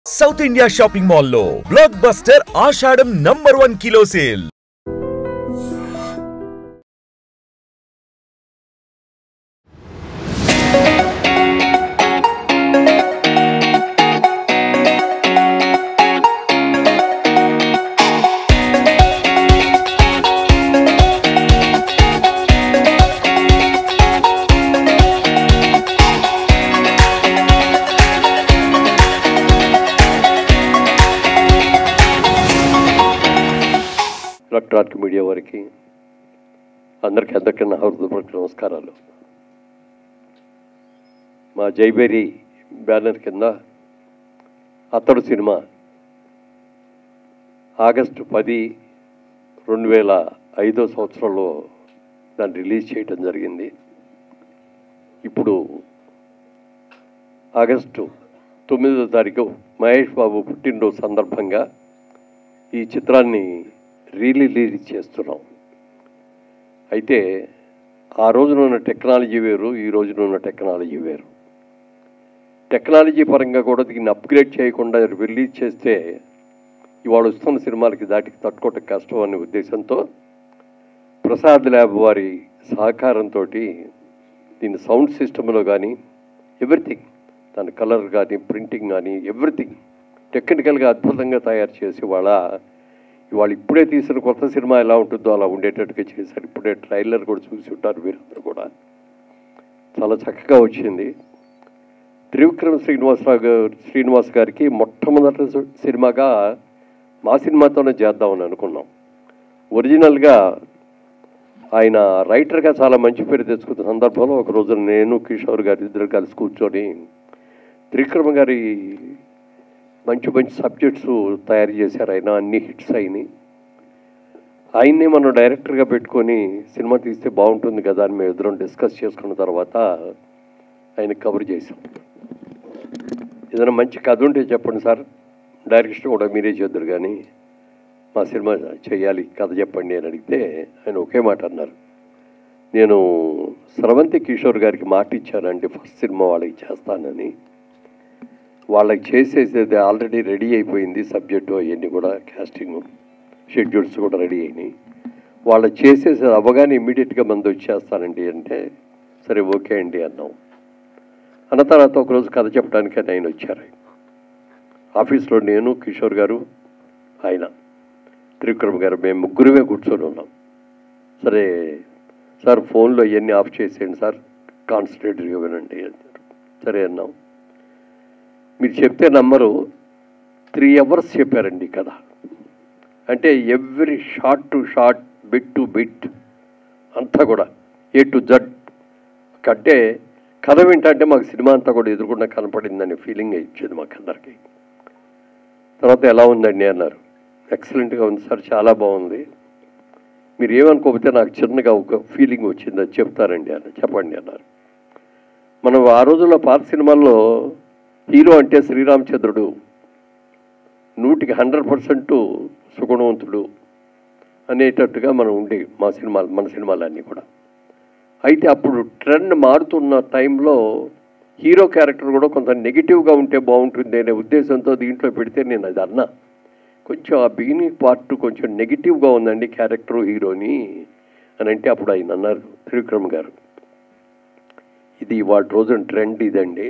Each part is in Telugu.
సౌత్ ఇండియా షాపింగ్ మాల్ లో బ్లాక్ బస్టర్ ఆషాఢం number 1 kilo sale. Electronic media వారికి అందరికీ నా హృదయపూర్వక నమస్కారాలు. మా జైబేరి బ్యానర్ కింద అతడు సినిమా ఆగస్టు 10, 2005 సంవత్సరంలో దాన్ని రిలీజ్ చేయడం జరిగింది. ఇప్పుడు ఆగస్టు 9వ తారీఖు మహేష్ బాబు పుట్టినరోజు సందర్భంగా ఈ చిత్రాన్ని రిలీజ్ చేస్తున్నాం. అయితే ఆ రోజున ఉన్న టెక్నాలజీ వేరు, ఈ రోజున ఉన్న టెక్నాలజీ వేరు. టెక్నాలజీ పరంగా కూడా దీన్ని అప్గ్రేడ్ చేయకుండా రిలీజ్ చేస్తే ఇవాళ వస్తున్న సినిమాలకి దాటికి తట్టుకోవటం కష్టం అనే ఉద్దేశంతో ప్రసాద్ ల్యాబ్ వారి సహకారంతో దీన్ని సౌండ్ సిస్టంలో కానీ ఎవ్రీథింగ్, దాని కలర్ కానీ ప్రింటింగ్ కానీ ఎవ్రీథింగ్ టెక్నికల్గా అద్భుతంగా తయారు చేసి ఇవాళ ఇప్పుడే తీసిన కొత్త సినిమా ఎలా ఉంటుందో అలా ఉండేటట్టుగా చేశారు. ఇప్పుడే ట్రైలర్ కూడా చూసి ఉంటారు మీరందరూ కూడా. చాలా చక్కగా వచ్చింది. త్రివిక్రమ్ శ్రీనివాస్ గారికి మొట్టమొదటి సినిమాగా మా సినిమాతోనే చేద్దామని అనుకున్నాం. ఒరిజినల్గా ఆయన రైటర్గా చాలా మంచి పేరు తెచ్చుకున్న సందర్భంలో ఒకరోజు నేను కిషోర్ గారు ఇద్దరు కలిసి కూర్చొని త్రివిక్రమ్ గారి మంచి సబ్జెక్ట్స్ తయారు చేశారు. ఆయన అన్ని హిట్స్ అయినాయి. ఆయన్నే మనం డైరెక్టర్గా పెట్టుకొని సినిమా తీస్తే బాగుంటుంది కదా అని మేము ఇద్దరం డిస్కస్ చేసుకున్న తర్వాత ఆయన కవర్ చేశాం. ఏదైనా మంచి కథ ఉంటే చెప్పండి సార్, డైరెక్టర్ కూడా మీరే చేద్దరు కానీ మా సినిమా చేయాలి, కథ చెప్పండి అని అడిగితే ఆయన ఒకే మాట అన్నారు. నేను స్రవంతి కిషోర్ గారికి మాట ఇచ్చానండి ఫస్ట్ సినిమా వాళ్ళకి చేస్తానని. వాళ్ళకి చేసేసేది ఆల్రెడీ రెడీ అయిపోయింది, సబ్జెక్టు అవన్నీ కూడా కాస్టింగ్ షెడ్యూల్స్ కూడా రెడీ అయినాయి. వాళ్ళకి చేసేసేది అవ్వగానే ఇమ్మీడియట్గా మంది వచ్చేస్తానండి అంటే సరే ఓకే అండి అన్నాం. అన్న తర్వాత ఒకరోజు కథ చెప్పడానికి ఆయన వచ్చారు. ఆఫీస్లో నేను, కిషోర్ గారు, ఆయన త్రివిక్రమ్ గారు, మేము ముగ్గురమే కూర్చొని ఉన్నాం. సరే సార్ ఫోన్లో ఇవన్నీ ఆఫ్ చేసేయండి సార్, కాన్సన్ట్రేటెడ్గా వినండి అంటారు. సరే అన్నాం. మీరు చెప్తే నమ్మరు, 3 hours చెప్పారండి కథ. అంటే every shot to short, bit to bit అంతా కూడా A to Z. అంటే కథ వింటే మాకు సినిమా అంతా కూడా ఎదురుకుండా కనపడిందని ఫీలింగ్ ఇచ్చేది మాకు అందరికీ. తర్వాత ఎలా ఉందండి అన్నారు. ఎక్సలెంట్గా ఉంది సార్, చాలా బాగుంది. మీరు ఏమనుకోకపోతే నాకు చిన్నగా ఒక ఫీలింగ్ వచ్చింది, అది చెప్తారండి అన్న. చెప్పండి అన్నారు. మనం ఆ రోజుల్లో పాత సినిమాల్లో హీరో అంటే శ్రీరామచంద్రుడు, 100% సుగుణవంతుడు అనేటట్టుగా మనం ఉండే మన సినిమాలన్నీ కూడా. అయితే అప్పుడు ట్రెండ్ మారుతున్న టైంలో హీరో క్యారెక్టర్ కూడా కొంత నెగిటివ్గా ఉంటే బాగుంటుంది అనే ఉద్దేశంతో దీంట్లో పెడితే నేను అది అన్నా. కొంచెం ఆ బిగినింగ్ పార్ట్ కొంచెం నెగిటివ్గా ఉందండి క్యారెక్టరు హీరోని అని అంటే అప్పుడు ఆయన అన్నారు త్రివిక్రమ్ గారు, ఇది ఇవాళ రోజున ట్రెండ్ ఇదండి.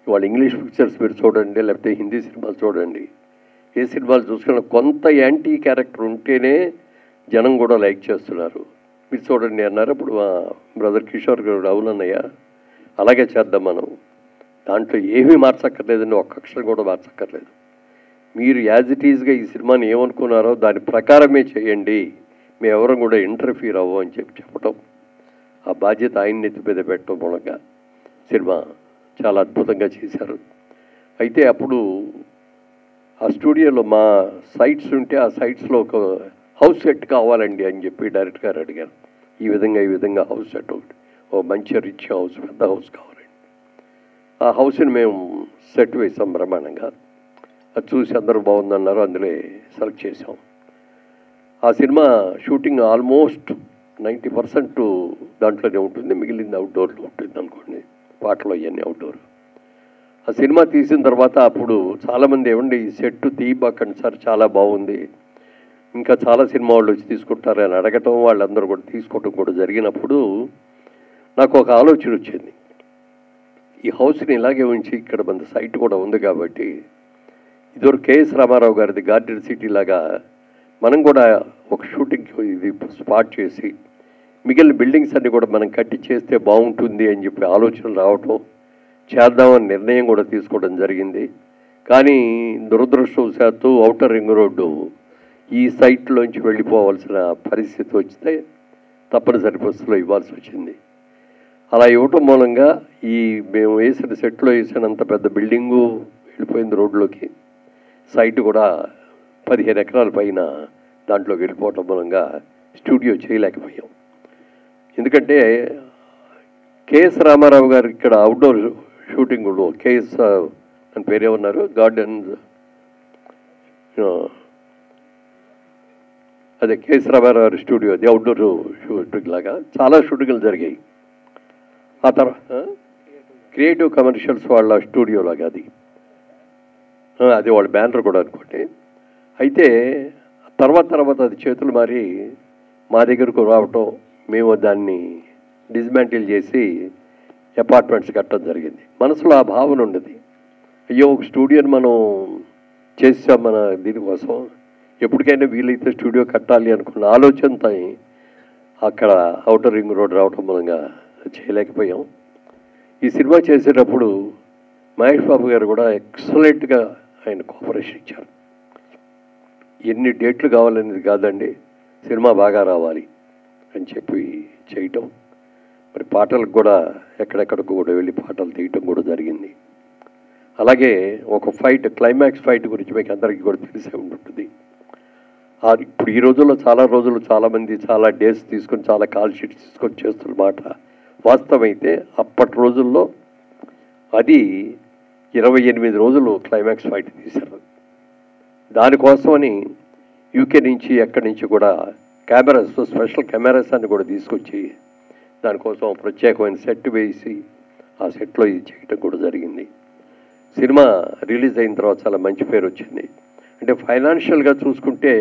ఇవాళ ఇంగ్లీష్ పిక్చర్స్ మీరు చూడండి, లేకపోతే హిందీ సినిమాలు చూడండి, ఏ సినిమాలు చూసుకున్నా కొంత యాంటీ క్యారెక్టర్ ఉంటేనే జనం కూడా లైక్ చేస్తున్నారు. మీరు చూడండి అన్నారు. అప్పుడు మా బ్రదర్ కిషోర్ గారు, అవునన్నయ్య అలాగే చేద్దాం, మనం దాంట్లో ఏమీ మార్చక్కర్లేదండి, ఒక్క అక్షరం కూడా మార్చక్కర్లేదు, మీరు యాజ్ ఇట్ ఈజ్గా ఈ సినిమాని ఏమనుకున్నారో దాని ప్రకారమే చేయండి, మేమెవరం కూడా ఇంటర్ఫీర్ అవ్వం అని చెప్పటం, ఆ బాధ్యత ఆయన నెత్తి మీద పెట్టడం మూలంగా సినిమా చాలా అద్భుతంగా చేశారు. అయితే అప్పుడు ఆ స్టూడియోలో మా సైట్స్ ఉంటే ఆ సైట్స్లో ఒక హౌస్ సెట్ కావాలండి అని చెప్పి డైరెక్టర్ గారు అడిగారు. ఈ విధంగా హౌస్ సెట్ ఒకటి, ఓ మంచి రిచ్ హౌస్, పెద్ద హౌస్ కావాలండి. ఆ హౌస్ని మేము సెట్ వేసాం బ్రహ్మాండంగా. అది చూసి అందరూ బాగుందన్నారు, అందులో సెలెక్ట్ చేసాం. ఆ సినిమా షూటింగ్ ఆల్మోస్ట్ 90% దాంట్లోనే ఉంటుంది, మిగిలింది అవుట్డోర్లో ఉంటుంది అనుకోండి. పాటలు అవన్నీ అవుట్డోర్. ఆ సినిమా తీసిన తర్వాత అప్పుడు చాలామంది ఏమండి ఈ సెట్ తీయబాకండి సార్ చాలా బాగుంది, ఇంకా చాలా సినిమా వాళ్ళు వచ్చి తీసుకుంటారు అని అడగటం, వాళ్ళందరూ కూడా తీసుకోవటం కూడా జరిగినప్పుడు నాకు ఒక ఆలోచన వచ్చింది. ఈ హౌస్ని ఇలాగే ఉంచి ఇక్కడ మన సైట్ కూడా ఉంది కాబట్టి ఇదివరకు కేఎస్ రామారావు గారిది గార్డెన్ సిటీ లాగా మనం కూడా ఒక షూటింగ్ ఇది స్పాట్ చేసి మిగిలిన బిల్డింగ్స్ అన్ని కూడా మనం కట్టి చేస్తే బాగుంటుంది అని చెప్పి ఆలోచనలు రావటం, చేద్దామని నిర్ణయం కూడా తీసుకోవడం జరిగింది. కానీ దురదృష్టవశాత్తు ఔటర్ రింగ్ రోడ్డు ఈ సైట్లోంచి వెళ్ళిపోవాల్సిన పరిస్థితి వస్తే తప్పనిసరి బస్సులో ఇవ్వాల్సి వచ్చింది. అలా ఇవ్వటం మూలంగా ఈ మేము వేసిన సెట్లో వేసినంత పెద్ద బిల్డింగు వెళ్ళిపోయింది రోడ్లోకి. సైట్ కూడా 15 ఎకరాల పైన దాంట్లోకి వెళ్ళిపోవటం మూలంగా స్టూడియో చేయలేకపోయాం. ఎందుకంటే కేఎస్ రామారావు గారు ఇక్కడ అవుట్డోర్ షూటింగ్లో కేఎస్ అని పేరేమన్నారు గార్డెన్, అదే కేఎస్ రామారావు గారి స్టూడియో, అది అవుట్డోర్ షూటింగ్ లాగా చాలా షూటింగ్లు జరిగాయి. ఆ తర్వాత క్రియేటివ్ కమర్షియల్స్ వాళ్ళ స్టూడియో లాగా అది వాళ్ళ బ్యానర్ కూడా అనుకోండి. అయితే తర్వాత అది చేతులు మారి మా దగ్గరకు రావటం, మేము దాన్ని డిస్మాంటిల్ చేసి అపార్ట్మెంట్స్ కట్టడం జరిగింది. మనసులో ఆ భావన ఉండదు, అయ్యో ఒక స్టూడియోని మనం చేసాం మన దీనికోసం, ఎప్పటికైనా వీలైతే స్టూడియో కట్టాలి అనుకున్న ఆలోచనతో అక్కడ ఔటర్ రింగ్ రోడ్ రావటం మూలంగా చేయలేకపోయాం. ఈ సినిమా చేసేటప్పుడు మహేష్ బాబు గారు కూడా ఎక్సలెంట్గా ఆయన కోఆపరేషన్ ఇచ్చారు. ఎన్ని డేట్లు కావాలనేది కాదండి, సినిమా బాగా రావాలి అని చెప్పి చేయటం. మరి పాటలకు కూడా ఎక్కడెక్కడికి కూడా వెళ్ళి పాటలు తీయటం కూడా జరిగింది. అలాగే ఒక ఫైట్, క్లైమాక్స్ ఫైట్ గురించి మీకు అందరికీ కూడా తెలిసే ఉంటుంది. ఇప్పుడు ఈ రోజుల్లో చాలామంది చాలా డేస్ తీసుకొని చాలా కాల్ షీట్స్ తీసుకొని చేస్తున్నమాట వాస్తవమైతే, అప్పటి రోజుల్లో అది 28 రోజులు క్లైమాక్స్ ఫైట్ తీశారు. దానికోసమని యూకే నుంచి ఎక్కడి నుంచి కూడా కెమెరాస్, స్పెషల్ కెమెరాస్ అన్ని కూడా తీసుకొచ్చి దానికోసం ప్రత్యేకమైన సెట్ వేసి ఆ సెట్లో ఇది చేయటం కూడా జరిగింది. సినిమా రిలీజ్ అయిన తర్వాత చాలా మంచి పేరు వచ్చింది. అంటే ఫైనాన్షియల్గా చూసుకుంటే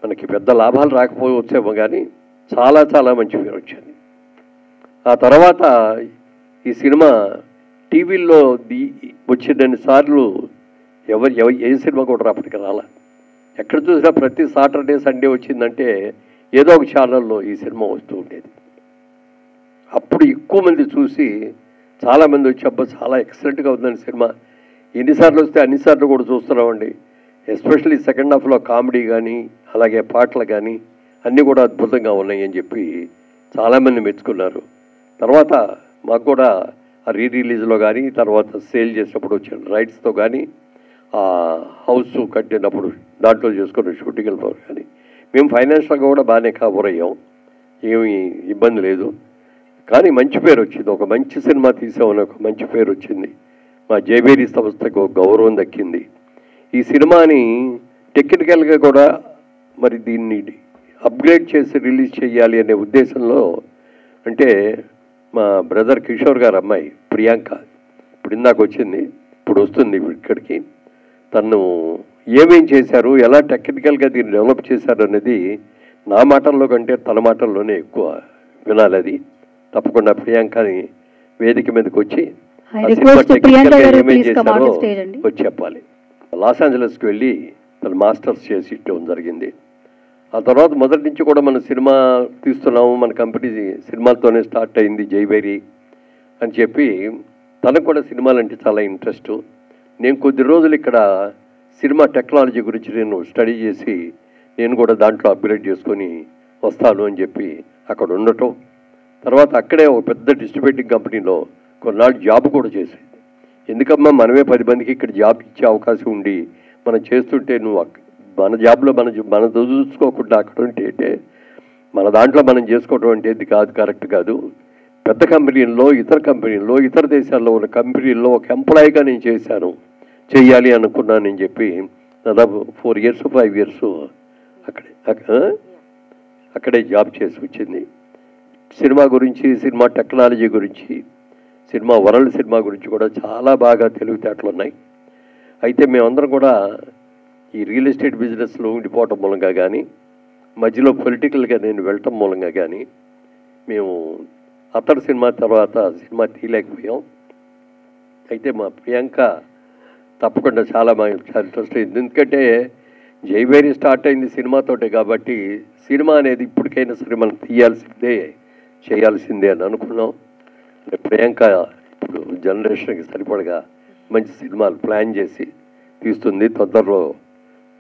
మనకి పెద్ద లాభాలు రాకపోవచ్చేమో కానీ చాలా మంచి పేరు వచ్చింది. ఆ తర్వాత ఈ సినిమా టీవీల్లో వచ్చినన్ని సార్లు ఏ సినిమా కూడా అప్పటికి రాలా. ఎక్కడ చూసినా ప్రతి సాటర్డే సండే వచ్చిందంటే ఏదో ఒక ఛానల్లో ఈ సినిమా వస్తూ ఉండేది. అప్పుడు ఎక్కువ మంది చూసి చాలామంది వచ్చి అబ్బా చాలా ఎక్సలెంట్గా ఉందండి సినిమా, ఎన్నిసార్లు వస్తే అన్నిసార్లు కూడా చూస్తున్నామండి, ఎస్పెషల్లీ సెకండ్ హాఫ్లో కామెడీ కానీ అలాగే పాటలు కానీ అన్నీ కూడా అద్భుతంగా ఉన్నాయి అని చెప్పి చాలామంది మెచ్చుకున్నారు. తర్వాత మాకు కూడా ఆ రిలీజ్లో కానీ తర్వాత సేల్ చేసినప్పుడు వచ్చిన రైట్స్తో కానీ ఆ హౌస్ కట్టినప్పుడు దాంట్లో చేసుకున్న షూటింగ్లతో కానీ మేము ఫైనాన్షియల్గా కూడా బాగానే కవర్ అయ్యాం, ఏమీ ఇబ్బంది లేదు. కానీ మంచి పేరు వచ్చింది, ఒక మంచి సినిమా తీసామని ఒక మంచి పేరు వచ్చింది. మా జేబేరీ సంస్థకు ఒక గౌరవం దక్కింది. ఈ సినిమాని టెక్నికల్గా కూడా మరి దీన్ని అప్గ్రేడ్ చేసి రిలీజ్ చేయాలి అనే ఉద్దేశంలో, అంటే మా బ్రదర్ కిషోర్ గారు అమ్మాయి ప్రియాంక ఇప్పుడు ఇందాక వచ్చింది, ఇప్పుడు వస్తుంది ఇక్కడికి, తను ఏమేం చేశారు, ఎలా టెక్నికల్గా దీన్ని డెవలప్ చేశారు అనేది నా మాటల్లో కంటే తన మాటల్లోనే ఎక్కువ వినాలి. అది తప్పకుండా ప్రియాంకని వేదిక మీదకి వచ్చి ఏమేం చేశారో వచ్చి చెప్పాలి. లాస్ ఏంజలస్కి వెళ్ళి తను మాస్టర్స్ చేసి ఇవ్వడం జరిగింది. ఆ తర్వాత మొదటి నుంచి కూడా మన సినిమా తీస్తున్నాము, మన కంపెనీ సినిమాలతోనే స్టార్ట్ అయింది జైబేరి అని చెప్పి తనకు కూడా సినిమాలంటే చాలా ఇంట్రెస్ట్. నేను కొద్ది రోజులు ఇక్కడ సినిమా టెక్నాలజీ గురించి నేను స్టడీ చేసి నేను కూడా దాంట్లో అప్గ్రేడ్ చేసుకొని వస్తాను అని చెప్పి అక్కడ ఉండటం. తర్వాత అక్కడే ఒక పెద్ద డిస్ట్రిబ్యూటింగ్ కంపెనీలో కొన్నాళ్ళు జాబ్ కూడా చేసేది. ఎందుకమ్మా మనమే 10 మందికి ఇక్కడ జాబ్ ఇచ్చే అవకాశం ఉండి మనం చేస్తుంటే నువ్వు మన జాబ్లో మన చూసుకోకుండా అక్కడ ఉంటే మన దాంట్లో మనం చేసుకోవడం అంటే ఇది కాదు, కరెక్ట్ కాదు. పెద్ద కంపెనీల్లో, ఇతర దేశాల్లో ఉన్న కంపెనీల్లో ఒక ఎంప్లాయీగా నేను చెయ్యాలి అనుకున్నానని చెప్పి దాదాపు 4 years 5 years అక్కడే జాబ్ చేసి వచ్చింది. సినిమా గురించి, సినిమా టెక్నాలజీ గురించి, సినిమా వరల్డ్ సినిమా గురించి కూడా చాలా బాగా తెలివితేటలు ఉన్నాయి. అయితే మేమందరం కూడా ఈ రియల్ ఎస్టేట్ బిజినెస్లో ఉండిపోవటం మూలంగా కానీ, మధ్యలో పొలిటికల్గా నేను వెళ్ళటం మూలంగా కానీ మేము అతడు సినిమా తర్వాత సినిమా తీయలేకపోయాం. అయితే మా ప్రియాంక తప్పకుండా చాలా ఇంట్రెస్ట్ అయింది. ఎందుకంటే జైవేరి స్టార్ట్ అయింది సినిమాతోటే కాబట్టి సినిమా అనేది ఇప్పటికైనా సరే మనం తీయాల్సిందే, చేయాల్సిందే అని అనుకున్నాం. ప్రియాంక ఇప్పుడు జనరేషన్కి సరిపడగా మంచి సినిమాలు ప్లాన్ చేసి తీస్తుంది. తొందరలో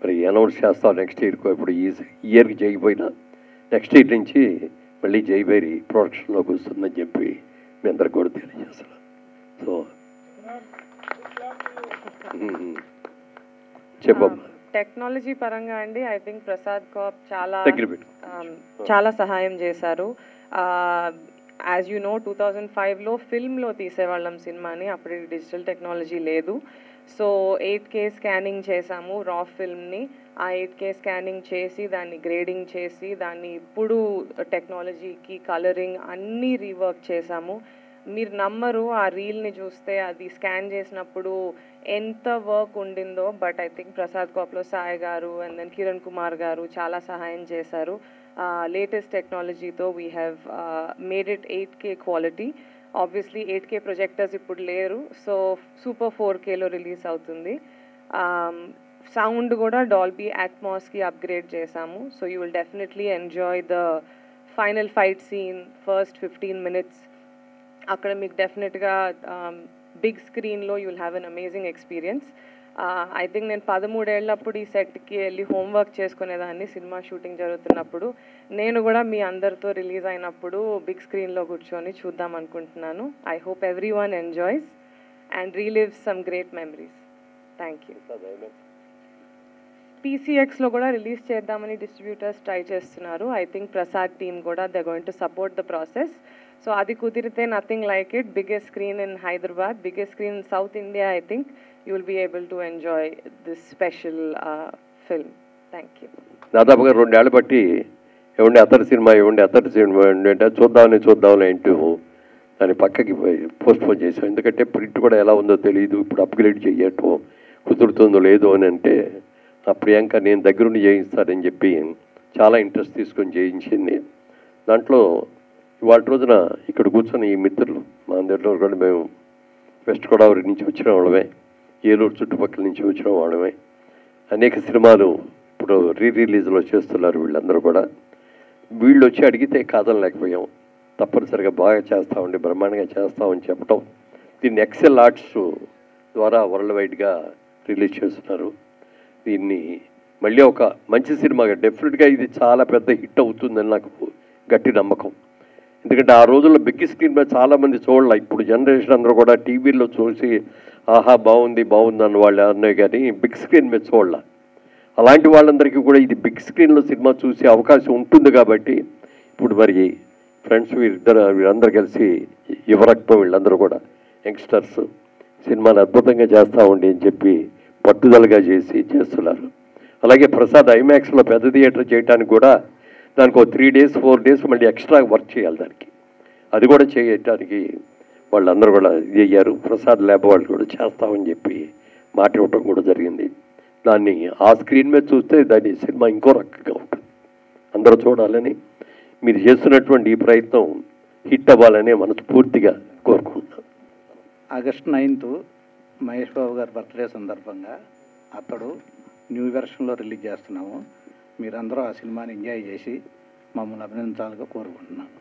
మరి అనౌన్స్ చేస్తాం నెక్స్ట్ ఇయర్కి. ఇప్పుడు ఈ ఇయర్కి చేయకపోయినా నెక్స్ట్ ఇయర్ నుంచి మళ్ళీ జైవేరి ప్రొడక్షన్లోకి వస్తుందని చెప్పి మీ అందరికి కూడా తెలియజేస్తున్నాం. సో చెప్పమ్మా. టెక్నాలజీ పరంగా అండి ఐ థింక్ ప్రసాద్ కాప్ చాలా సహాయం చేశారు. యాజ్ యూ నో 2005లో ఫిల్మ్లో తీసేవాళ్ళం సినిమాని, అప్పుడు డిజిటల్ టెక్నాలజీ లేదు. సో 8K స్కానింగ్ చేసాము రా ఫిల్మ్ని. ఆ 8K స్కానింగ్ చేసి దాన్ని గ్రేడింగ్ చేసి దాన్ని ఇప్పుడు టెక్నాలజీకి కలరింగ్ అన్నీ రీవర్క్ చేసాము. మీరు నమ్మరు, ఆ రీల్ని చూస్తే అది స్కాన్ చేసినప్పుడు ఎంత వర్క్ ఉండిందో. బట్ ఐ థింక్ ప్రసాద్ కాప్లో సాయి గారు అండ్ దెన్ కిరణ్ కుమార్ గారు చాలా సహాయం చేశారు. లేటెస్ట్ టెక్నాలజీతో we have made it 8K quality. Obviously 8K projectors ఇప్పుడు లేరు, సో సూపర్ 4Kలో రిలీజ్ అవుతుంది. సౌండ్ కూడా డాల్బీ అట్మాస్కి అప్గ్రేడ్ చేసాము. So you will definitely enjoy the final fight scene first 15 minutes. అక్కడ మీకు డెఫినెట్గా బిగ్ స్క్రీన్లో you will have an amazing experience. I think నేను 13 ఏళ్ళప్పుడు ఈ సెట్కి వెళ్ళి హోంవర్క్ చేసుకునేదాన్ని సినిమా షూటింగ్ జరుగుతున్నప్పుడు. నేను కూడా మీ అందరితో రిలీజ్ అయినప్పుడు బిగ్ స్క్రీన్లో కూర్చొని చూద్దాం అనుకుంటున్నాను. I hope everyone enjoys and relives some great memories. Thank you. PCXలో కూడా రిలీజ్ చేద్దామని డిస్ట్రిబ్యూటర్స్ ట్రై చేస్తున్నారు. ఐ థింక్ ప్రసాద్ టీమ్ కూడా they going to support the process. So అది కుదిరితే nothing like it. Biggest screen in Hyderabad, biggest screen in South India. I think you will be able to enjoy this special film. Thank you. దాదాపుగా 2 ఏళ్ళు బట్టి ఇవ్వండి అతడి సినిమా అంటే చూద్దామని అంటూ దాన్ని పక్కకి పోస్ట్పోన్ చేసాం. ఎందుకంటే ప్రింట్ కూడా ఎలా ఉందో తెలియదు, ఇప్పుడు అప్గ్రేడ్ చేయటం కుదురుతుందో లేదో అని అంటే ఆ ప్రియాంక నేను దగ్గరుండి చేయిస్తానని చెప్పి చాలా ఇంట్రెస్ట్ తీసుకొని చేయించింది. దాంట్లో ఇవాళ రోజున ఇక్కడ కూర్చొని ఈ మిత్రులు మా అందరిలో కూడా మేము వెస్ట్ గోదావరి నుంచి వచ్చిన వాళ్ళమే, ఏలూరు చుట్టుపక్కల నుంచి వచ్చిన వాళ్ళమే. అనేక సినిమాలు ఇప్పుడు రిలీజ్లో చేస్తున్నారు వీళ్ళందరూ కూడా. వీళ్ళు వచ్చి అడిగితే కాదనలేకపోయాం. తప్పనిసరిగా బాగా చేస్తామండి, బ్రహ్మాండంగా చేస్తామని చెప్పడం. దీన్ని ఎక్సెల్ ఆర్ట్స్ ద్వారా వరల్డ్ వైడ్గా రిలీజ్ చేస్తున్నారు. దీన్ని మళ్ళీ ఒక మంచి సినిమాగా డెఫినెట్గా ఇది చాలా పెద్ద హిట్ అవుతుందని నాకు గట్టి నమ్మకం. ఎందుకంటే ఆ రోజుల్లో బిగ్ స్క్రీన్ మీద చాలామంది చూడాలి. ఇప్పుడు జనరేషన్ అందరూ కూడా టీవీలో చూసి ఆహా బాగుంది అన్న వాళ్ళు అన్నాయి కానీ బిగ్ స్క్రీన్ మీద చూడాలి. అలాంటి వాళ్ళందరికీ కూడా ఇది బిగ్ స్క్రీన్లో సినిమా చూసే అవకాశం ఉంటుంది కాబట్టి ఇప్పుడు మరి ఫ్రెండ్స్ వీళ్ళందరూ కలిసి యువరక్తం వీళ్ళందరూ కూడా యంగ్స్టర్స్ సినిమాని అద్భుతంగా చేస్తామండి అని చెప్పి పట్టుదలగా చేస్తున్నారు. అలాగే ప్రసాద్ ఐమాక్స్లో పెద్ద థియేటర్ చేయడానికి కూడా దానికి 3 days 4 days మళ్ళీ ఎక్స్ట్రా వర్క్ చేయాలి దానికి. అది కూడా చేయటానికి వాళ్ళందరూ కూడా ఇది అయ్యారు. ప్రసాద్ ల్యాబ్ వాళ్ళు కూడా చేస్తామని చెప్పి మాట ఇవ్వటం కూడా జరిగింది. దాన్ని ఆ స్క్రీన్ మీద చూస్తే దాని సినిమా ఇంకో రకంగా ఉంటుంది. అందరూ చూడాలని మీరు చేస్తున్నటువంటి ఈ ప్రయత్నం హిట్ అవ్వాలని మనస్ఫూర్తిగా కోరుకుంటున్నాను. ఆగస్టు 9th మహేష్ బాబు గారి బర్త్డే సందర్భంగా అతడు న్యూ వెర్షన్లో రిలీజ్ చేస్తున్నాము. మీరందరూ ఆ సినిమాని ఎంజాయ్ చేసి మమ్మల్ని అభినందించాలని కోరుకుంటున్నాను.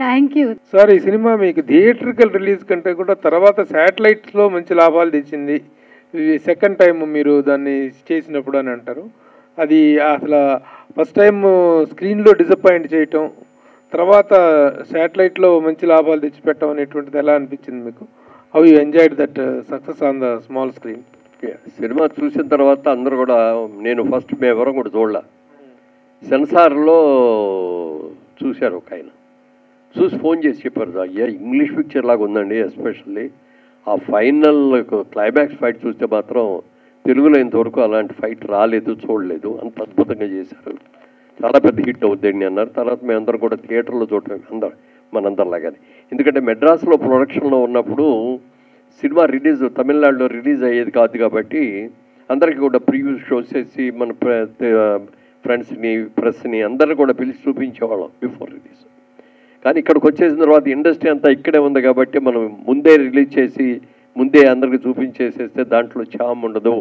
Thank you sir. ఈ సినిమా మీకు థియేట్రికల్ రిలీజ్ కంటే కూడా తర్వాత శాటిలైట్స్లో మంచి లాభాలు తెచ్చింది. సెకండ్ టైం మీరు దాన్ని చేసినప్పుడు అని అంటారు. అది అసలు ఫస్ట్ టైం స్క్రీన్లో డిసప్పాయింట్ చేయటం, తర్వాత శాటిలైట్లో మంచి లాభాలు తెచ్చిపెట్టడం అనేటువంటిది ఎలా అనిపించింది మీకు? How you enjoyed that success on the small screen? Cinema చూసిన తర్వాత అందరూ కూడా నేను ఫస్ట్ మేమెవరం కూడా చూడలే, సెన్సార్లో చూశారు. ఒక ఆయన చూసి ఫోన్ చేసి చెప్పారు, అయ్యా ఇంగ్లీష్ పిక్చర్ లాగా ఉందండి, ఎస్పెషల్లీ ఆ ఫైనల్ క్లైమాక్స్ ఫైట్ చూస్తే మాత్రం తెలుగులో ఇంతవరకు అలాంటి ఫైట్ రాలేదు, చూడలేదు, అంత అద్భుతంగా చేశారు, చాలా పెద్ద హిట్ అవుద్దండి అన్నారు. తర్వాత మేమందరం కూడా థియేటర్లో చూడటం అందరం మనందరిలాగానే. ఎందుకంటే మెడ్రాస్లో ప్రొడక్షన్లో ఉన్నప్పుడు సినిమా రిలీజ్ తమిళనాడులో రిలీజ్ అయ్యేది కాదు కాబట్టి అందరికీ కూడా ప్రివ్యూ షోస్ చేసి మన ఫ్రెండ్స్ని ప్రెస్ని అందరిని కూడా పిలిచి చూపించేవాళ్ళం బిఫోర్ రిలీజ్. కానీ ఇక్కడికి వచ్చేసిన తర్వాత ఇండస్ట్రీ అంతా ఇక్కడే ఉంది కాబట్టి మనం ముందే రిలీజ్ చేసి ముందే అందరికీ చూపించేసేస్తే దాంట్లో చామ్ ఉండదు,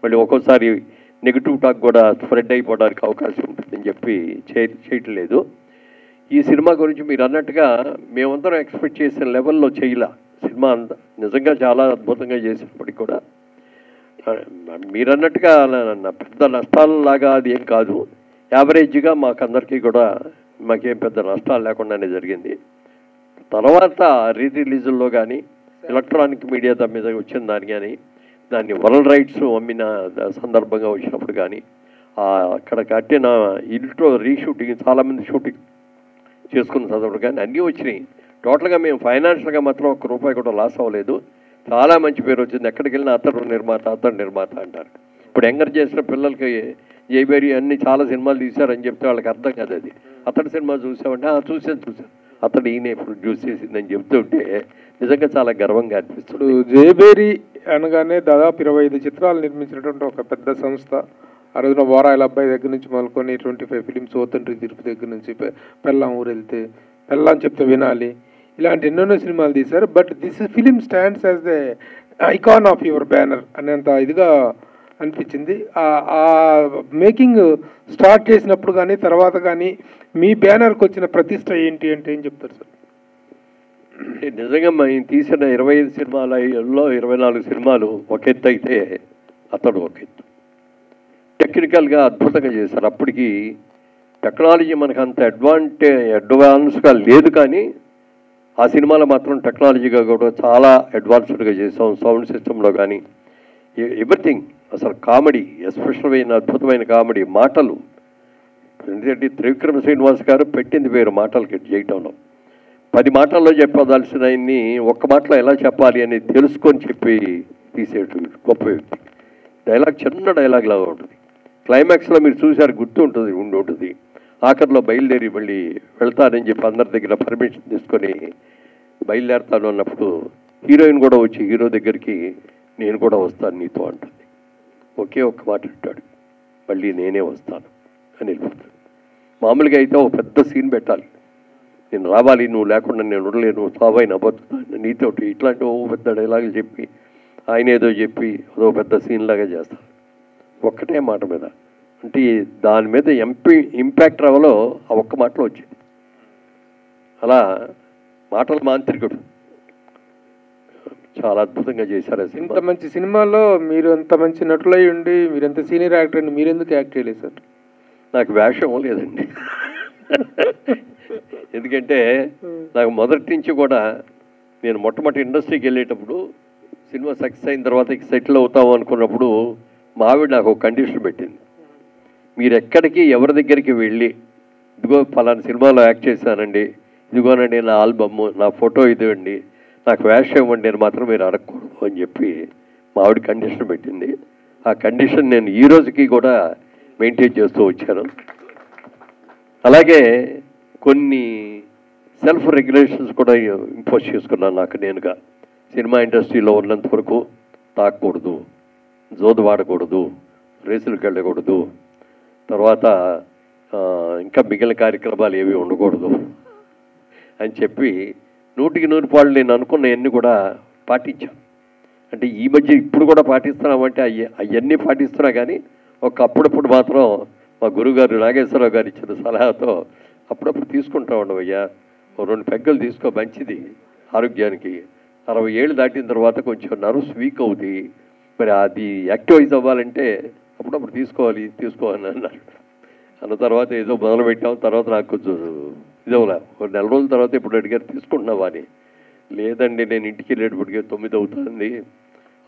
మళ్ళీ ఒక్కోసారి నెగిటివ్ టాక్ కూడా స్ప్రెడ్ అయిపోవడానికి అవకాశం ఉంటుందని చెప్పి చేయట్లేదు. ఈ సినిమా గురించి మీరు అన్నట్టుగా మేమందరం ఎక్స్పెక్ట్ చేసిన లెవెల్లో చేయలే. సినిమా నిజంగా చాలా అద్భుతంగా చేసినప్పటికీ కూడా మీరు అన్నట్టుగా పెద్ద నష్టాలలాగా అది ఏం కాదు, యావరేజ్గా మాకందరికీ కూడా మాకేం పెద్ద నష్టాలు లేకుండానే జరిగింది. తర్వాత రిలీజుల్లో కానీ ఎలక్ట్రానిక్ మీడియా దాని మీద వచ్చిన దాని కానీ దాన్ని వరల్డ్ రైట్స్ అమ్మిన సందర్భంగా వచ్చినప్పుడు కానీ అక్కడ కట్టిన ఇంట్లో రీషూటింగ్ చాలామంది షూటింగ్ చేసుకున్న సందర్భం కానీ అన్నీ వచ్చినాయి. టోటల్గా మేము ఫైనాన్షియల్గా మాత్రం ఒక్క రూపాయి కూడా లాస్ అవ్వలేదు. చాలా మంచి పేరు వచ్చింది. ఎక్కడికి వెళ్ళినా అతడు నిర్మాత అంటారు. ఇప్పుడు యంగర్ చేసిన పిల్లలకి జైబేరి అన్ని చాలా సినిమాలు తీశారని చెప్తే వాళ్ళకి అర్థం కాదు. అది అతడి సినిమా చూసామంటే చూశాను అతడు ఈయన ప్రొడ్యూస్ చేసిందని చెప్తుంటే నిజంగా చాలా గర్వంగా అనిపిస్తుంది. జైబేరి అనగానే దాదాపు 25 చిత్రాలు నిర్మించినటువంటి ఒక పెద్ద సంస్థ. ఆ రోజున వారాయిల అబ్బాయి దగ్గర నుంచి మొదలుకొని 25 ఫిలిమ్స్, ఓతండ్రి తిరుపతి దగ్గర నుంచి పెళ్ళాం ఊరు వెళ్తే పెళ్ళాం చెప్తే వినాలి, ఇలాంటి ఎన్నెన్నో సినిమాలు తీశారు. But this film stands as the icon of your banner అనేంత ఇదిగా అనిపించింది. ఆ మేకింగ్ స్టార్ట్ చేసినప్పుడు కానీ తర్వాత కానీ మీ బ్యానర్కి వచ్చిన ప్రతిష్ట ఏంటి అంటే ఏం చెప్తారు సార్? నిజంగా మేము తీసిన 25 సినిమాలలో 24 సినిమాలు ఒక ఎత్తు అయితే అతడు ఒక ఎత్తు. టెక్నికల్గా అద్భుతంగా చేశారు. అప్పటికి టెక్నాలజీ మనకు అంత అడ్వాన్స్గా లేదు, కానీ ఆ సినిమాలో మాత్రం టెక్నాలజీగా కూడా చాలా అడ్వాన్స్డ్గా చేసాం. సౌండ్ సిస్టంలో కానీ ఎవ్రీథింగ్. అసలు కామెడీ, ఎస్పెషల్ అయిన అద్భుతమైన కామెడీ, మాటలు. ఎందుకంటే త్రివిక్రమ శ్రీనివాస్ గారు పెట్టింది వేరు మాటలకి చేయటంలో. 10 మాటల్లో చెప్పదలసిన ఆయన్ని ఒక్క మాటలో ఎలా చెప్పాలి అని తెలుసుకొని చెప్పి తీసేటు గొప్ప వ్యక్తి. డైలాగ్ చిన్న డైలాగ్ లాగా ఉంటుంది. క్లైమాక్స్లో మీరు చూశారు, గుర్తు ఉంటుంది. ఆఖరిలో బయలుదేరి మళ్ళీ వెళ్తానని చెప్పి అందరి దగ్గర పర్మిషన్ తీసుకొని బయలుదేరుతాను అన్నప్పుడు హీరోయిన్ కూడా వచ్చి హీరో దగ్గరికి నేను కూడా వస్తాను నీతో అంటుంది. ఒకే ఒక్క మాట అంటాడు, మళ్ళీ నేనే వస్తాను అని వెళ్ళిపోతాడు. మామూలుగా అయితే ఒక పెద్ద సీన్ పెట్టాలి, నేను రావాలి, నువ్వు లేకుండా నేను ఉండలేను, సావైనా బతుకుతాను నీతోటి, ఇట్లాంటి ఓ పెద్ద డైలాగులు చెప్పి ఆయన ఏదో చెప్పి అదో పెద్ద సీన్ లాగా చేస్తారు ఒక్కటే మాట మీద. అంటే దాని మీద ఇంపాక్ట్ రావాలో ఆ ఒక్క మాటలో వచ్చింది. అలా మాటల మాంత్రికుడు చాలా అద్భుతంగా చేశారు. ఇంత మంచి సినిమాలో మీరు ఎంత మంచి నటులై ఉండి మీరు ఎంత సీనియర్ యాక్టర్ అండి, మీరు ఎందుకు యాక్ట్ చేయలేదు సార్? నాకు వేషం లేదండి. ఎందుకంటే నాకు మొదటి నుంచి కూడా నేను మొట్టమొదటి ఇండస్ట్రీకి వెళ్ళేటప్పుడు సినిమా సక్సెస్ అయిన తర్వాత సెటిల్ అవుతాము అనుకున్నప్పుడు మా ఆవిడ నాకు ఒక కండిషన్ పెట్టింది, మీరు ఎక్కడికి ఎవరి దగ్గరికి వెళ్ళి ఇదిగో ఫలానా సినిమాలో యాక్ట్ చేశానండి, ఇదిగోనండి నా ఆల్బమ్, నా ఫోటో ఇదివ్వండి, నాకు వేషం ఇవ్వండి అని మాత్రం మీరు అడగకూడదు అని చెప్పి మా ఆవిడ కండిషన్ పెట్టింది. ఆ కండిషన్ నేను ఈ రోజుకి కూడా మెయింటైన్ చేస్తూ వచ్చాను. అలాగే కొన్ని సెల్ఫ్ రెగ్యులేషన్స్ కూడా ఇంపోజ్ చేసుకున్నాను నాకు నేనుగా. సినిమా ఇండస్ట్రీలో ఉన్నంత వరకు తాకూడదు, జోదు వాడకూడదు, రేసులకు వెళ్ళకూడదు, తర్వాత ఇంకా మిగిలిన కార్యక్రమాలు ఏవి ఉండకూడదు అని చెప్పి 100% పాళ్ళు నేను అనుకున్నవన్నీ కూడా పాటించాను. అంటే ఈ మధ్య ఇప్పుడు కూడా పాటిస్తున్నామంటే అవన్నీ పాటిస్తున్నా, కానీ అప్పుడప్పుడు మాత్రం మా గురువుగారు నాగేశ్వరరావు గారు ఇచ్చిన సలహాతో అప్పుడప్పుడు తీసుకుంటా ఉండవయ్యా, 2 పెగ్గలు తీసుకో, మంచిది ఆరోగ్యానికి. 60 ఏళ్ళు దాటిన తర్వాత కొంచెం నర్వ్స్ వీక్ అవుతాయి, మరి అది యాక్టివైజ్ అవ్వాలంటే అప్పుడప్పుడు తీసుకోవాలని అన్నారు. అన్న తర్వాత ఏదో మొదలుపెట్టాం. తర్వాత నాకు కొంచెం ఇదవలా, 1 నెల రోజుల తర్వాత ఇప్పుడు అడిగారు తీసుకుంటున్నావా అని. లేదండి, నేను ఇంటికి వెళ్ళేటప్పటికే 9 అవుతుంది,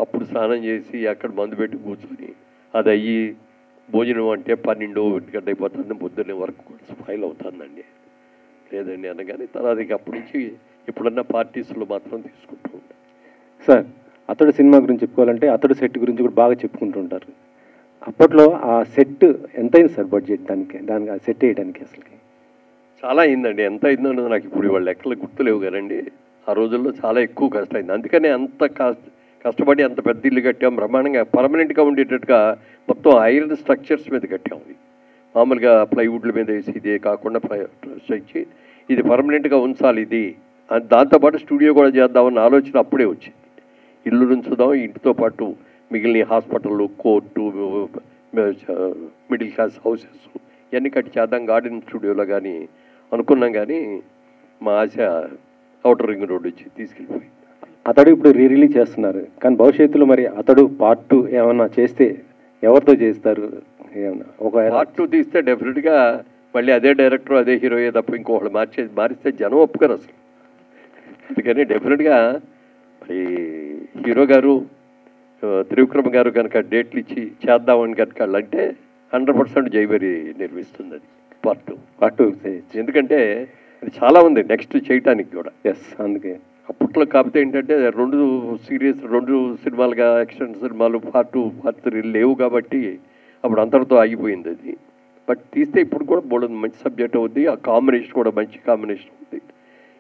అప్పుడు స్నానం చేసి అక్కడ మందు పెట్టి కూర్చొని అది అయ్యి భోజనం అంటే 12 గంట అయిపోతుంది, పొద్దున్నే వరకు కూడా స్పాయిల్ అవుతుందండి. లేదండి అనగానే తర్వాత అప్పటి నుంచి ఎప్పుడన్నా పార్టీస్లో మాత్రం తీసుకుంటూ ఉంటాను. సార్, అతడు సినిమా గురించి చెప్పుకోవాలంటే అతడు సెట్ గురించి కూడా బాగా చెప్పుకుంటూ ఉంటారు. అప్పట్లో ఆ సెట్ ఎంతైంది సార్ బడ్జెట్ దానికి ఆ సెట్ వేయడానికి? అసలుకి చాలా అయిందండి. ఎంత అయిందో నాకు ఇప్పుడు ఇవాళ లెక్కలు గుర్తులేవు కదండి. ఆ రోజుల్లో చాలా ఎక్కువ కష్టమైంది. అందుకనే అంత కష్టపడి అంత పెద్ద ఇల్లు కట్టాం. బ్రహ్మాండంగా పర్మనెంట్గా ఉండేటట్టుగా మొత్తం ఐరన్ స్ట్రక్చర్స్ మీద కట్టాం. ఇది మామూలుగా ప్లైవుడ్ల మీద వేసి ఇదే కాకుండా ఇచ్చి ఇది పర్మనెంట్గా ఉంచాలి. ఇది దాంతోపాటు స్టూడియో కూడా చేద్దామన్న ఆలోచన అప్పుడే వచ్చింది. ఇల్లు నుంచుదాం, ఇంటితో పాటు మిగిలిన హాస్పిటళ్ళు, కోర్టు, మిడిల్ క్లాస్ హౌసెస్ ఇవన్నీ కట్టి చేద్దాం గార్డెన్ స్టూడియోలో కానీ అనుకున్నాం. కానీ మా ఆశ అవుటర్ రింగ్ రోడ్ వచ్చి తీసుకెళ్ళిపోయింది. అతడు ఇప్పుడు రిలీజ్ చేస్తున్నారు, కానీ భవిష్యత్తులో మరి అతడు పార్ట్ 2 ఏమన్నా చేస్తే ఎవరితో చేస్తారు? ఏమన్నా ఒక పార్ట్ 2 తీస్తే డెఫినెట్గా మళ్ళీ అదే డైరెక్టర్ అదే హీరోయే తప్ప ఇంకోళ్ళు మారిస్తే జనం ఒప్పుకోరు అసలు. అందుకని డెఫినెట్గా మరి హీరో గారు త్రివిక్రమ్ గారు కనుక డేట్లు ఇచ్చి చేద్దామని కనుక అంటే 100% జైబరి నిర్మిస్తుంది అది పార్ట్ 2. ఎందుకంటే అది చాలా ఉంది నెక్స్ట్ చేయటానికి కూడా. అందుకే అప్పట్లో కాకపోతే ఏంటంటే 2 సినిమాలుగా యాక్షన్ సినిమాలు పార్ట్ 2 పార్ట్ 3 లేవు కాబట్టి అప్పుడు అంతటితో ఆగిపోయింది అది. బట్ తీస్తే ఇప్పుడు కూడా బోల్డ్ మంచి సబ్జెక్ట్ అవుద్ది. ఆ కాంబినేషన్ కూడా మంచి కాంబినేషన్ ఉంది.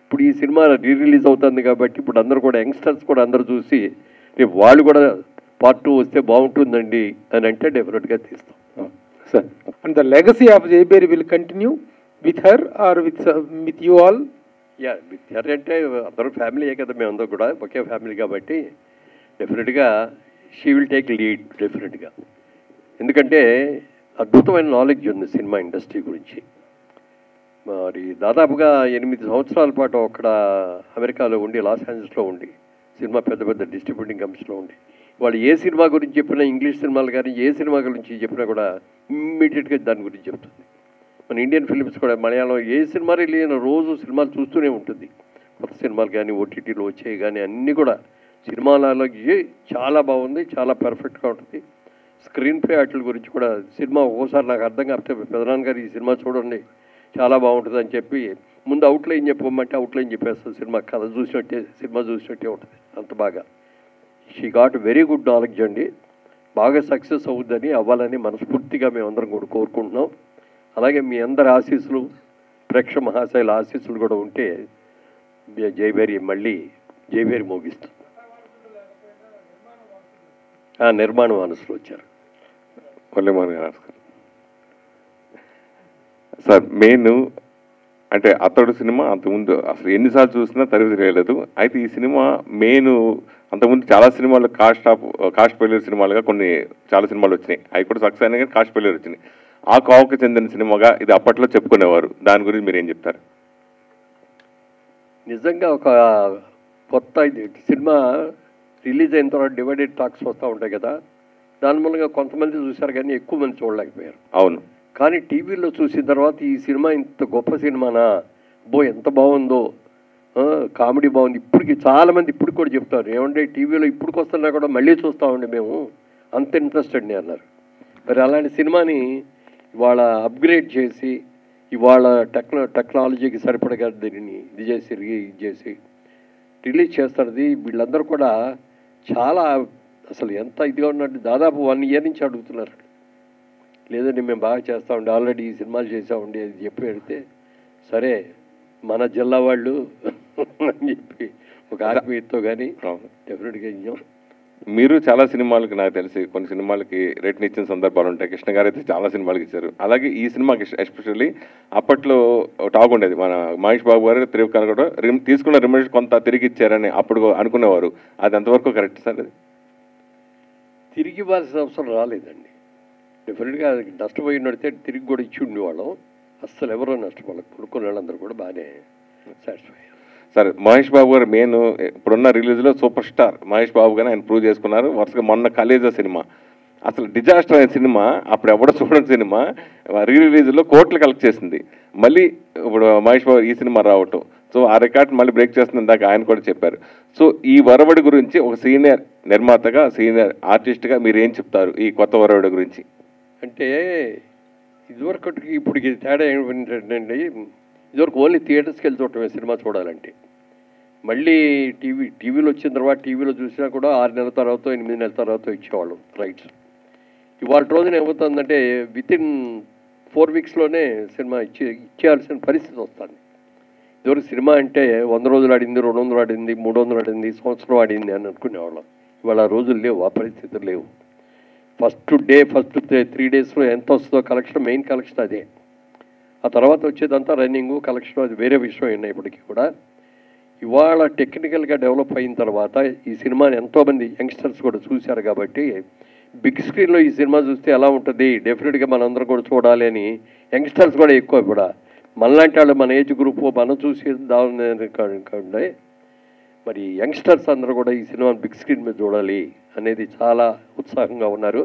ఇప్పుడు ఈ సినిమా రిలీజ్ అవుతుంది కాబట్టి ఇప్పుడు అందరూ కూడా యంగ్స్టర్స్ కూడా అందరూ చూసి రేపు వాళ్ళు కూడా పార్ట్ 2 వస్తే బాగుంటుందండి అని అంటే డెఫినెట్గా తీస్తాం. Sir, and the legacy of జైబేరి will continue with her or with you all? With her అంటే అందరూ ఫ్యామిలీయే కదా, మేమందరూ కూడా ఒకే ఫ్యామిలీ కాబట్టి డెఫినెట్గా షీ విల్ టేక్ లీడ్ డెఫినెట్గా. ఎందుకంటే అద్భుతమైన నాలెడ్జ్ ఉంది సినిమా ఇండస్ట్రీ గురించి. మరి దాదాపుగా 8 సంవత్సరాల పాటు అక్కడ అమెరికాలో ఉండి, లాస్ ఏంజల్స్లో ఉండి, సినిమా పెద్ద పెద్ద డిస్ట్రిబ్యూటింగ్ కంపెనీస్లో ఉండి, వాళ్ళు ఏ సినిమా గురించి చెప్పినా, ఇంగ్లీష్ సినిమాలు కానీ ఏ సినిమా గురించి చెప్పినా కూడా ఇమ్మీడియట్గా దాని గురించి చెప్తుంది. మన ఇండియన్ ఫిలిమ్స్ కూడా మలయాళం ఏ సినిమా రిలీజ్ అయిన రోజు సినిమాలు చూస్తూనే ఉంటుంది. కొత్త సినిమాలు కానీ ఓటీటీలో వచ్చేవి కానీ అన్నీ కూడా సినిమాలలో చాలా బాగుంది, చాలా పర్ఫెక్ట్గా ఉంటుంది. స్క్రీన్ ప్లే వాటి గురించి కూడా సినిమా ఒక్కోసారి నాకు అర్థం కాకపోతే పెదనాన్న గారు ఈ సినిమా చూడండి చాలా బాగుంటుంది అని చెప్పి ముందు అవుట్లైన్ చెప్పమంటే అవుట్లైన్ చెప్పేస్తాను. సినిమా కథ చూసినట్టే, సినిమా చూసినట్టే ఉంటుంది అంత బాగా. She got very good knowledge అండి. బాగా సక్సెస్ అవుద్దని, అవ్వాలని మనస్ఫూర్తిగా మేమందరం కూడా కోరుకుంటున్నాం. అలాగే మీ అందరి ఆశీస్సులు, ప్రేక్షక మహాశైల ఆశీస్సులు కూడా ఉంటే జైబేరి మళ్ళీ జైబేరి మోగిస్తుంది. నిర్మాణ వానసులు వచ్చారు. సార్, మెయిన్ అంటే అతడు సినిమా అంతకుముందు అసలు ఎన్నిసార్లు చూసినా తరగతి తెలియలేదు. అయితే ఈ సినిమా మెయిన్ అంతకుముందు చాలా సినిమాలు కాస్ట్ ఫెయిల్యూర్ సినిమాలుగా కొన్ని చాలా సినిమాలు వచ్చినాయి. అవి కూడా సక్సెస్ అయినా కానీ కాస్ట్ ఫెయిల్యూర్ వచ్చినాయి. ఆ కోవకు చెందిన సినిమాగా ఇది అప్పట్లో చెప్పుకునేవారు. దాని గురించి మీరు ఏం చెప్తారు? నిజంగా ఒక కొత్త సినిమా రిలీజ్ అయిన తర్వాత డివైడెడ్ టాక్స్ వస్తూ ఉంటాయి కదా, దాని మూలంగా కొంతమంది చూశారు కానీ ఎక్కువ మంది చూడలేకపోయారు. అవును. కానీ టీవీలో చూసిన తర్వాత ఈ సినిమా ఇంత గొప్ప సినిమానా, ఎంత బాగుందో, కామెడీ బాగుంది. ఇప్పటికి చాలామంది ఇప్పుడు కూడా చెప్తారు, ఏమంటే టీవీలో ఇప్పటికి వస్తున్నా కూడా మళ్ళీ చూస్తామండి మేము, అంత ఇంట్రెస్ట్ అండి అన్నారు. మరి అలాంటి సినిమాని ఇవాళ అప్గ్రేడ్ చేసి ఇవాళ టెక్నాలజీకి సరిపడగా దీనిని ఇది చేసి రిలీజ్ చేస్తున్నది. వీళ్ళందరూ కూడా చాలా అసలు ఎంత ఇదిగా ఉన్నట్టు దాదాపు 1 year నుంచి అడుగుతున్నారు. లేదండి మేము బాగా చేస్తామండి, ఆల్రెడీ ఈ సినిమాలు చేసామండి అది చెప్పి అడిగితే సరే మన జిల్లా వాళ్ళు అని చెప్పి ఒక ఆత్మీయతతో కానీ డెఫినెట్గా ఇచ్చాం. మీరు చాలా సినిమాలకి నాకు తెలిసి కొన్ని సినిమాలకి రేట్ని ఇచ్చిన సందర్భాలు ఉంటాయి. కృష్ణ గారు అయితే చాలా సినిమాలకి ఇచ్చారు. అలాగే ఈ సినిమాకి ఎస్పెషల్లీ అప్పట్లో టాక్ ఉండేది, మన మహేష్ బాబు గారు త్రివిక్రమ్ కూడా తీసుకున్న రిమ్యూనరేషన్ కొంత తిరిగి ఇచ్చారని అప్పుడు అనుకునేవారు. అది ఎంతవరకు కరెక్ట్ సార్? అది తిరిగి ఇవ్వాల్సిన అవసరం రాలేదండి. డెఫినెట్గా నష్టపోయి నడితే తిరిగి కూడా ఇచ్చి ఉండేవాళ్ళం. అస్సలు ఎవరో నష్టపోలేదు. కొనుక్కున్న వాళ్ళందరూ కూడా బాగానే సాటిస్ఫై అయ్యారు. సరే, మహేష్ బాబు గారు మెయిన్ ఇప్పుడున్న రిలీజ్లో సూపర్ స్టార్ మహేష్ బాబు గారు ఆయన ప్రూవ్ చేసుకున్నారు. వరుసగా మొన్న కాలేజా సినిమా అసలు డిజాస్టర్ అయిన సినిమా, అప్పుడు ఎవడో చూడని సినిమా రిలీజ్లో కోట్లు కలెక్ట్ చేసింది. మళ్ళీ ఇప్పుడు మహేష్ బాబు ఈ సినిమా రావటం, సో ఆ రికార్డ్ మళ్ళీ బ్రేక్ చేస్తుంది దాకా ఆయన కూడా చెప్పారు. సో ఈ వరవడి గురించి ఒక సీనియర్ నిర్మాతగా, సీనియర్ ఆర్టిస్ట్గా మీరు ఏం చెప్తారు ఈ కొత్త వరవడి గురించి? అంటే ఇదివరకటికి ఇప్పటికి తేడా ఏమిటంటే, ఇదివరకు ఓన్లీ థియేటర్స్కి వెళ్ళి చూడటమే సినిమా చూడాలంటే. మళ్ళీ టీవీలో వచ్చిన తర్వాత టీవీలో చూసినా కూడా 6 నెలల తర్వాత 8 నెలల తర్వాత ఇచ్చేవాళ్ళు రైట్స్. ఇవాళ రోజున ఏమవుతుందంటే వితిన్ 4 వీక్స్లోనే సినిమా ఇచ్చేయాల్సిన పరిస్థితి వస్తుంది. ఇదివరకు సినిమా అంటే 100 రోజులు ఆడింది, 200 ఆడింది, 300 ఆడింది, సంవత్సరం ఆడింది అని అనుకునేవాళ్ళం. ఇవాళ ఆ రోజులు లేవు, ఆ పరిస్థితులు లేవు. ఫస్ట్ 3 డేస్లో ఎంత వస్తుందో కలెక్షన్, మెయిన్ కలెక్షన్ అదే. ఆ తర్వాత వచ్చేదంతా రన్నింగు కలెక్షన్, అది వేరే విషయం అయినా ఇప్పటికీ కూడా. ఇవాళ టెక్నికల్గా డెవలప్ అయిన తర్వాత ఈ సినిమాని ఎంతోమంది యంగ్స్టర్స్ కూడా చూశారు కాబట్టి బిగ్ స్క్రీన్లో ఈ సినిమా చూస్తే ఎలా ఉంటుంది, డెఫినెట్గా మనందరం కూడా చూడాలి అని యంగ్స్టర్స్ కూడా ఎక్కువ కూడా మనలాంటి వాళ్ళు, మన ఏజ్ గ్రూప్ మనం చూసి కాకుండా మరి యంగ్స్టర్స్ అందరూ కూడా ఈ సినిమాని బిగ్ స్క్రీన్ మీద చూడాలి అనేది చాలా ఉత్సాహంగా ఉన్నారు.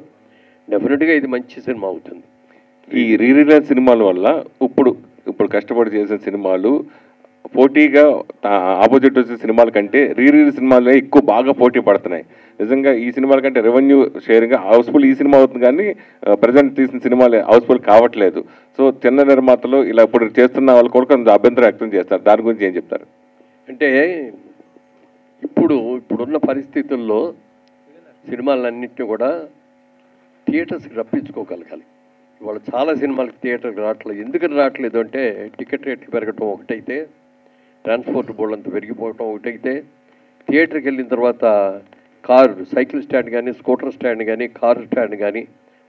డెఫినెట్గా ఇది మంచి సినిమా అవుతుంది. ఈ రీరిలీజ్ సినిమాల వల్ల ఇప్పుడు కష్టపడి చేసిన సినిమాలు పోటీగా ఆపోజిట్ వచ్చే సినిమాల కంటే రీరిలీజ్ సినిమాలే ఎక్కువ బాగా పోటీ పడుతున్నాయి. నిజంగా ఈ సినిమాల కంటే రెవెన్యూ షేరింగ్ హౌస్ఫుల్ ఈ సినిమా అవుతుంది, కానీ ప్రజెంట్ తీసిన సినిమాలు హౌస్ఫుల్ కావట్లేదు. సో చిన్న నిర్మాతలు ఇలా ఇప్పుడు చేస్తున్న వాళ్ళు కూడా కొంచెం అభ్యంతరం వ్యక్తం చేస్తారు. దాని గురించి ఏం చెప్తారు? అంటే ఇప్పుడున్న పరిస్థితుల్లో సినిమాలన్నింటినీ కూడా థియేటర్స్కి రప్పించుకోగలగాలి. ఇవాళ చాలా సినిమాలకి థియేటర్కి రావట్లేదు. ఎందుకని రావట్లేదు అంటే టికెట్ రేట్లు పెరగటం ఒకటైతే, ట్రాన్స్పోర్ట్ బోర్డు అంతా పెరిగిపోవటం ఒకటైతే, థియేటర్కి వెళ్ళిన తర్వాత సైకిల్ స్టాండ్ కానీ, స్కూటర్ స్టాండ్ కానీ, కారు స్టాండ్ కానీ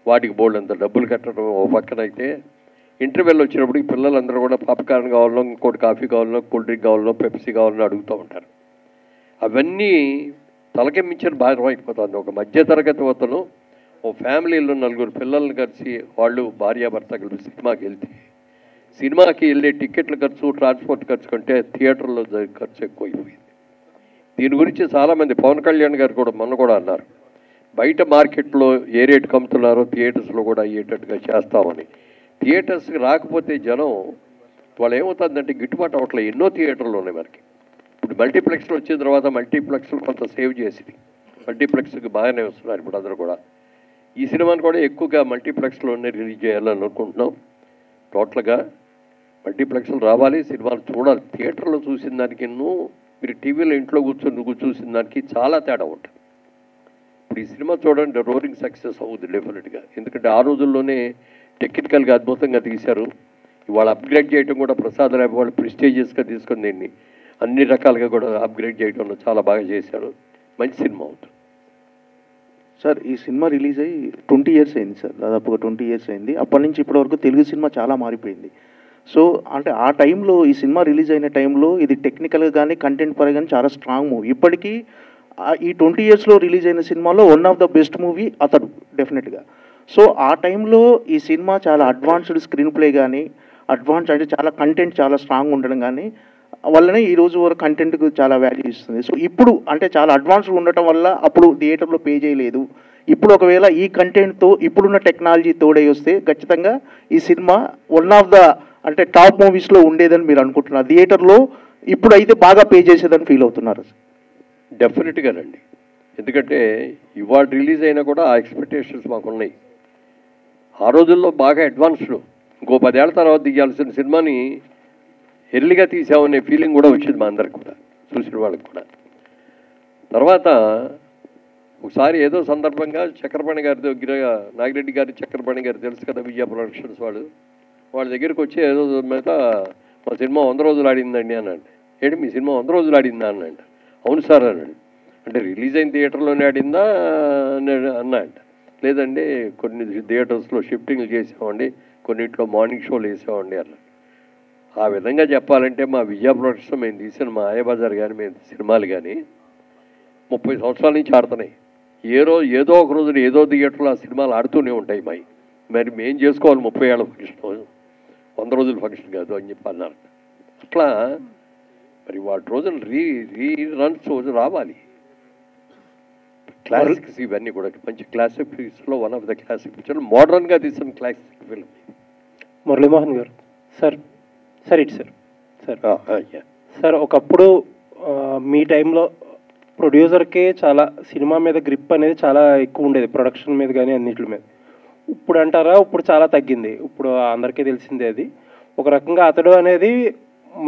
వాటికి బోర్డు అంత డబ్బులు కట్టడం ఓ పక్కన అయితే, ఇంటర్వెల్ వచ్చినప్పుడు ఈ పిల్లలందరూ కూడా పాప్కార్న్ కావాలనో, ఇంకోటి కాఫీ కావాలనో, కూల్ డ్రింక్ కావాలనో, పెప్సీ కావాలనో అడుగుతూ ఉంటారు. అవన్నీ తలకెమ్మించిన భారం అయిపోతుంది. ఒక మధ్యతరగతి అతను ఓ ఫ్యామిలీలో 4 పిల్లల్ని కలిసి వాళ్ళు భార్యాభర్త కలిసి సినిమాకి వెళ్ళే టికెట్ల ఖర్చు, ట్రాన్స్పోర్ట్ ఖర్చు కంటే థియేటర్లో ఖర్చు ఎక్కువైపోయింది. దీని గురించి చాలామంది, పవన్ కళ్యాణ్ గారు కూడా మొన్న కూడా అన్నారు, బయట మార్కెట్లో ఏ రేటు కమ్ముతున్నారో థియేటర్స్లో కూడా అయ్యేటట్టుగా చేస్తామని. థియేటర్స్కి రాకపోతే జనం వాళ్ళు ఏమవుతుందంటే గిట్టుబాటు అవ్వట్లేదు. ఎన్నో థియేటర్లు ఉన్నాయి మనకి. ఇప్పుడు మల్టీప్లెక్స్లో వచ్చిన తర్వాత మల్టీప్లెక్స్లు కొంత సేవ్ చేసింది, మల్టీప్లెక్స్కి బాగానే వస్తున్నారు ఇప్పుడు అందరూ కూడా. ఈ సినిమాని కూడా ఎక్కువగా మల్టీప్లెక్స్లోనే రిలీజ్ చేయాలని అనుకుంటున్నాం. టోటల్గా మల్టీప్లెక్స్లు రావాలి, సినిమాలు చూడాలి. థియేటర్లో చూసిన దానికి మీరు టీవీలో ఇంట్లో కూర్చొని చూసిన దానికి చాలా తేడా ఉంటుంది. ఇప్పుడు ఈ సినిమా చూడండి, రోరింగ్ సక్సెస్ అవుతుంది డెఫినెట్గా. ఎందుకంటే ఆ రోజుల్లోనే టెక్నికల్గా అద్భుతంగా తీశారు. ఇవాళ అప్గ్రేడ్ చేయడం కూడా ప్రసాద్ రాయ్ వాళ్ళు ప్రెస్టీజియస్గా తీసుకుని దీన్ని అన్ని రకాలుగా కూడా అప్గ్రేడ్ చేయడంలో చాలా బాగా చేశారు. మంచి సినిమా అవుతుంది. సార్, ఈ సినిమా రిలీజ్ అయ్యి 20 ఇయర్స్ అయింది సార్, దాదాపుగా 20 ఇయర్స్ అయింది. అప్పటి నుంచి ఇప్పటివరకు తెలుగు సినిమా చాలా మారిపోయింది. సో అంటే ఆ టైంలో, ఈ సినిమా రిలీజ్ అయిన టైంలో ఇది టెక్నికల్గా కానీ కంటెంట్ పరంగా కానీ చాలా స్ట్రాంగ్ మూవీ. ఇప్పటికీ ఈ 20 ఇయర్స్లో రిలీజ్ అయిన సినిమాలో one of the best movie అతడు డెఫినెట్గా. సో ఆ టైంలో ఈ సినిమా చాలా అడ్వాన్స్డ్ స్క్రీన్ ప్లే కానీ, అడ్వాన్స్ అంటే చాలా కంటెంట్ చాలా స్ట్రాంగ్ ఉండడం కానీ వల్లనే ఈ రోజు వరకు కంటెంట్కు చాలా వాల్యూ ఇస్తుంది. సో ఇప్పుడు అంటే చాలా అడ్వాన్స్డ్ ఉండటం వల్ల అప్పుడు థియేటర్లో పే చేయలేదు. ఇప్పుడు ఒకవేళ ఈ కంటెంట్తో ఇప్పుడున్న టెక్నాలజీ తోడై వస్తే ఖచ్చితంగా ఈ సినిమా వన్ ఆఫ్ ద అంటే టాప్ మూవీస్లో ఉండేదని మీరు అనుకుంటున్నారు. థియేటర్లో ఇప్పుడైతే బాగా పే చేసేదని ఫీల్ అవుతున్నారు. డెఫినెట్గా రండి, ఎందుకంటే ఇవాళ రిలీజ్ అయినా కూడా ఆ ఎక్స్పెక్టేషన్స్ మాకున్నాయి. ఆ రోజుల్లో బాగా అడ్వాన్స్డ్, ఇంకో 10 ఏళ్ల తర్వాత తీయాల్సిన సినిమాని ఎర్లీగా తీసామనే ఫీలింగ్ కూడా వచ్చింది మా అందరికి కూడా, చూసిన వాళ్ళకి కూడా. తర్వాత ఒకసారి ఏదో సందర్భంగా చక్రపాణి గారి దగ్గర, నాగిరెడ్డి గారి చక్రపాణి గారు తెలుసు కదా, విజయ ప్రొడక్షన్స్ వాళ్ళ దగ్గరికి వచ్చి ఏదో మీద మా సినిమా 100 రోజులు ఆడిందండి అన్నాడు. ఏంటి మీ సినిమా 100 రోజులు ఆడిందా అన్నాడు. అవును సార్ అన్నాడు. అంటే రిలీజ్ అయిన థియేటర్లోనే ఆడిందా అన్నాడు. లేదండి కొన్ని థియేటర్స్లో షిఫ్టింగ్లు చేసామండి, కొన్నింటిలో మార్నింగ్ షోలు వేసామండి అన్నాడు. ఆ విధంగా చెప్పాలంటే మా విజయ ప్రొడక్షన్ మేము తీసిన మా ఆయబజార్ కానీ మేము సినిమాలు కానీ 30 సంవత్సరాల నుంచి ఆడుతున్నాయి. ఏదో ఒక రోజున ఏదో థియేటర్లో ఆ సినిమాలు ఆడుతూనే ఉంటాయి. మరి మేము చేసుకోవాలి 30 ఏళ్ళ ఫంక్షన్, 100 రోజుల ఫంక్షన్ కాదు అని చెప్పి అన్నారు. అట్లా మరి వాటి రోజులు రీ రన్స్ రోజు రావాలి. క్లాసిక్స్ ఇవన్నీ కూడా మంచి క్లాసిక్ ఫిల్మ్స్లో one of the classic picture, మోడర్న్గా తీసిన క్లాసిక్ ఫిల్మ్. మురళీమోహన్ గారు సార్ ఒకప్పుడు మీ టైంలో ప్రొడ్యూసర్కే చాలా సినిమా మీద గ్రిప్ అనేది చాలా ఎక్కువ ఉండేది, ప్రొడక్షన్ మీద కానీ అన్నిటి మీద. ఇప్పుడు అంటారా ఇప్పుడు చాలా తగ్గింది? ఇప్పుడు అందరికీ తెలిసిందే అది. ఒక రకంగా అతడు అనేది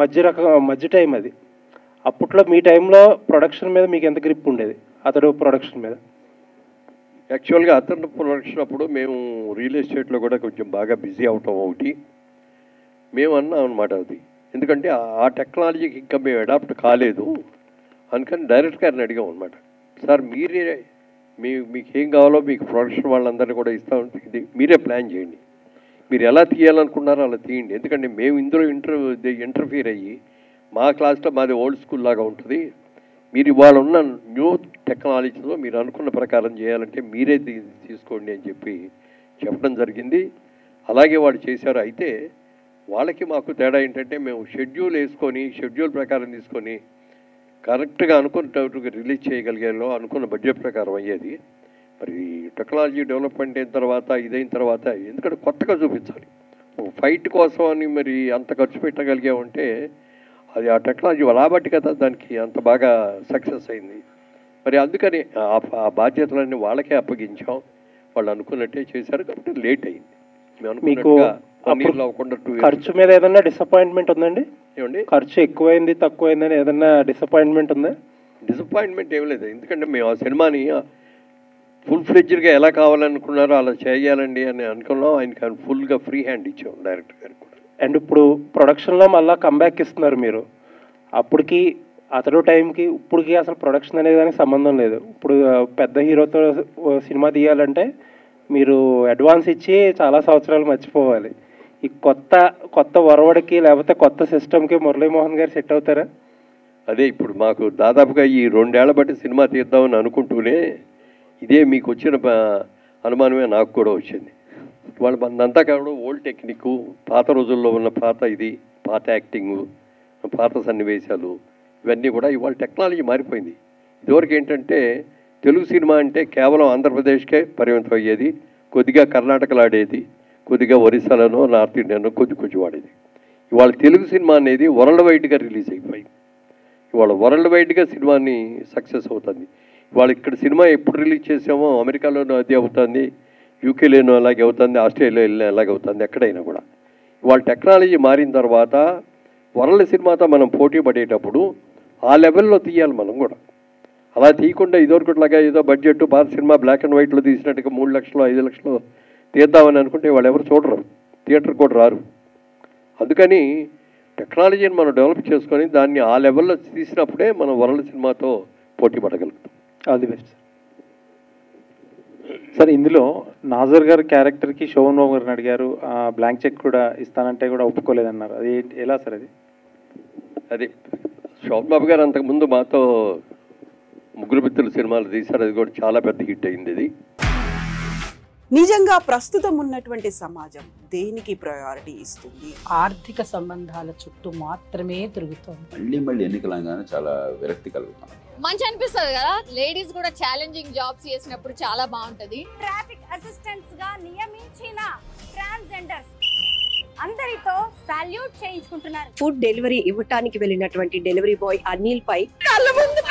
మధ్య టైం అది. అప్పట్లో మీ టైంలో ప్రొడక్షన్ మీద మీకు ఎంత గ్రిప్ ఉండేది, అతడు ప్రొడక్షన్ మీద? యాక్చువల్గా అతను ప్రొడక్షన్ అప్పుడు మేము రియల్ ఎస్టేట్లో కూడా కొంచెం బాగా బిజీ అవటం ఒకటి మేము అన్నాం అనమాట. అది ఎందుకంటే ఆ టెక్నాలజీకి ఇంకా మేము అడాప్ట్ కాలేదు అందుకని డైరెక్ట్ గారిని అడిగాం అనమాట. సార్ మీరే మీకు ఏం కావాలో మీకు ప్రొడక్షన్ వాళ్ళందరినీ కూడా ఇస్తామంటే మీరే ప్లాన్ చేయండి, మీరు ఎలా తీయాలనుకున్నారో అలా తీయండి, ఎందుకంటే మేము ఇందులో ఇంటర్ఫీర్ అయ్యి మా క్లాస్లో మాది ఓల్డ్ స్కూల్ లాగా ఉంటుంది, మీరు ఇవాళ ఉన్న న్యూ టెక్నాలజీలో మీరు అనుకున్న ప్రకారం చేయాలంటే మీరే తీసుకోండి అని చెప్పడం జరిగింది. అలాగే వాళ్ళు చేశారు. అయితే వాళ్ళకి మాకు తేడా ఏంటంటే మేము షెడ్యూల్ ప్రకారం తీసుకొని కరెక్ట్గా అనుకున్నట్టుగా రిలీజ్ చేయగలిగేలో అనుకున్న బడ్జెట్ ప్రకారం అయ్యేది. మరి టెక్నాలజీ డెవలప్మెంట్ అయిన తర్వాత ఇదైన తర్వాత ఎందుకంటే కొత్తగా చూపించాలి, ఫైట్ కోసం అని మరి అంత ఖర్చు పెట్టగలిగామంటే అది ఆ టెక్నాలజీ రాబట్టి కదా దానికి అంత బాగా సక్సెస్ అయింది. మరి అందుకని ఆ బాధ్యతలన్నీ వాళ్ళకే అప్పగించాం, వాళ్ళు అనుకున్నట్టే చేశారు కాబట్టి లేట్ అయింది. మీకు ఖర్చు మీద ఏదన్నా డిసప్పాయింట్మెంట్ ఉందండి? ఏమండి ఖర్చు ఎక్కువైంది తక్కువైందని ఏదన్నా డిసప్పాయింట్మెంట్ ఉందా? డిసప్పాయింట్మెంట్ ఏం లేదు, ఎందుకంటే మేము ఆ సినిమాని ఫుల్ ఫ్లెడ్జ్డ్గా ఎలా కావాలనుకున్నారో అలా చేయాలండి అని అనుకున్నాం. ఆయనకి ఫుల్గా ఫ్రీ హ్యాండ్ ఇచ్చాం డైరెక్టర్ గారికి కూడా. అండ్ ఇప్పుడు ప్రొడక్షన్లో మళ్ళీ కంబ్యాక్ ఇస్తున్నారు మీరు. అప్పటికి అతడు టైంకి ఇప్పటికి అసలు ప్రొడక్షన్ అనే దానికి సంబంధం లేదు. ఇప్పుడు పెద్ద హీరోతో సినిమా తీయాలంటే మీరు అడ్వాన్స్ ఇచ్చి చాలా సంవత్సరాలు మర్చిపోవాలి. ఈ కొత్త వరవడికి లేకపోతే కొత్త సిస్టమ్కి మురళీమోహన్ గారు సెట్ అవుతారా? అదే ఇప్పుడు మాకు దాదాపుగా ఈ 2 ఏళ్ల బట్టి సినిమా తీద్దామని అనుకుంటూనే ఇదే మీకు వచ్చిన అనుమానమే నాకు కూడా వచ్చింది. వాళ్ళు మనంతా కావడం ఓల్డ్ టెక్నిక్, పాత రోజుల్లో ఉన్న పాత యాక్టింగు, పాత సన్నివేశాలు ఇవన్నీ కూడా ఇవాళ టెక్నాలజీ మారిపోయింది. ఇదివరకు ఏంటంటే తెలుగు సినిమా అంటే కేవలం ఆంధ్రప్రదేశ్కే పరిమితం అయ్యేది, కొద్దిగా కర్ణాటకలో ఆడేది, కొద్దిగా ఒరిస్సాలోనో నార్త్ ఇండియాలో కొంచెం వాడేది. ఇవాళ తెలుగు సినిమా అనేది వరల్డ్ వైడ్గా రిలీజ్ అయిపోయింది. ఇవాళ వరల్డ్ వైడ్గా సినిమాని సక్సెస్ అవుతుంది. ఇవాళ ఇక్కడ సినిమా ఎప్పుడు రిలీజ్ చేసామో అమెరికాలోనూ అది అవుతుంది, యూకేలోనూ అలాగే అవుతుంది, ఆస్ట్రేలియాలో అలాగే అవుతుంది, ఎక్కడైనా కూడా. ఇవాళ టెక్నాలజీ మారిన తర్వాత వరల్డ్ సినిమాతో మనం పోటీ పడేటప్పుడు ఆ లెవెల్లో తీయాలి మనం కూడా. అలా తీయకుండా ఇదివరకులాగా ఏదో బడ్జెట్ పాత సినిమా బ్లాక్ అండ్ వైట్లో తీసినట్టుగా 3 లక్షలు 5 లక్షలు తీద్దామని అనుకుంటే వాళ్ళు ఎవరు చూడరు, థియేటర్ కూడా రారు. అందుకని టెక్నాలజీని మనం డెవలప్ చేసుకొని దాన్ని ఆ లెవెల్లో తీసినప్పుడే మనం వరల్డ్ సినిమాతో పోటీ పడగలుగుతాం. All the best sir. ఇందులో నాజర్ గారి క్యారెక్టర్కి శోభన్ బాబు గారిని అడిగారు, బ్లాంక్ చెక్ కూడా ఇస్తానంటే కూడా ఒప్పుకోలేదన్నారు. అది ఎలా సార్? అది శోభన్ బాబు గారు అంతకుముందు మాతో ముగ్గురు మిత్రుల సినిమాలు తీశారు, అది కూడా చాలా పెద్ద హిట్ అయింది. ఇది నిజంగా ప్రస్తుతం ఉన్నటువంటి సమాజం దేనికి ప్రయారిటీ ఇస్తుంది? ఆర్థిక సంబంధాల చుట్టూ మాత్రమే తిరుగుతుంది. మళ్ళీ ఎన్నికలంగానే చాలా విరక్తి కలుగుతాం. మంచి అనిపిస్తుంది కదా, లేడీస్ కూడా ఛాలెంజింగ్ జాబ్స్ చేసినప్పుడు చాలా బాగుంటది. ట్రాఫిక్ అసిస్టెంట్స్ గా నియమించిన ట్రాన్స్జెండర్స్ అందరితో సాల్యూట్ చేయించుకుంటున్నారు. ఫుడ్ డెలివరీ ఇవ్వటానికి వెళ్ళినటువంటి డెలివరీ బాయ్ అనిల్ పై కళ్ళ ముందు